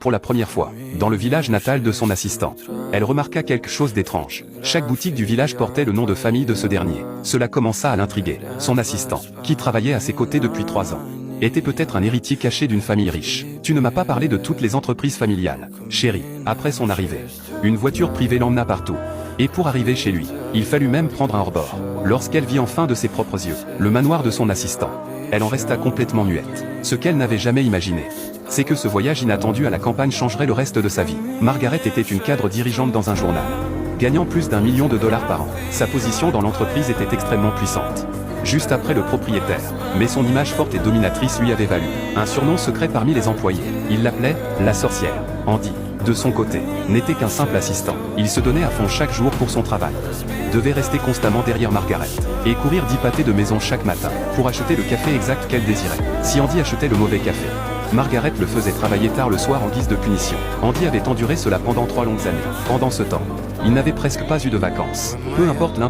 pour la première fois, dans le village natal de son assistant. Elle remarqua quelque chose d'étrange. Chaque boutique du village portait le nom de famille de ce dernier. Cela commença à l'intriguer. Son assistant, qui travaillait à ses côtés depuis 3 ans, était peut-être un héritier caché d'une famille riche. Tu ne m'as pas parlé de toutes les entreprises familiales, chérie. Après son arrivée, une voiture privée l'emmena partout. Et pour arriver chez lui, il fallut même prendre un hors-bord. Lorsqu'elle vit enfin de ses propres yeux le manoir de son assistant, elle en resta complètement muette. Ce qu'elle n'avait jamais imaginé, c'est que ce voyage inattendu à la campagne changerait le reste de sa vie. Margaret était une cadre dirigeante dans un journal, gagnant plus d'1 million de dollars par an. Sa position dans l'entreprise était extrêmement puissante, juste après le propriétaire, mais son image forte et dominatrice lui avait valu un surnom secret parmi les employés. Il l'appelait « la sorcière ». Andy, de son côté, n'était qu'un simple assistant. Il se donnait à fond chaque jour pour son travail, devait rester constamment derrière Margaret, et courir 10 pâtés de maison chaque matin, pour acheter le café exact qu'elle désirait. Si Andy achetait le mauvais café, Margaret le faisait travailler tard le soir en guise de punition. Andy avait enduré cela pendant 3 longues années. Pendant ce temps, il n'avait presque pas eu de vacances. Peu importe l'importance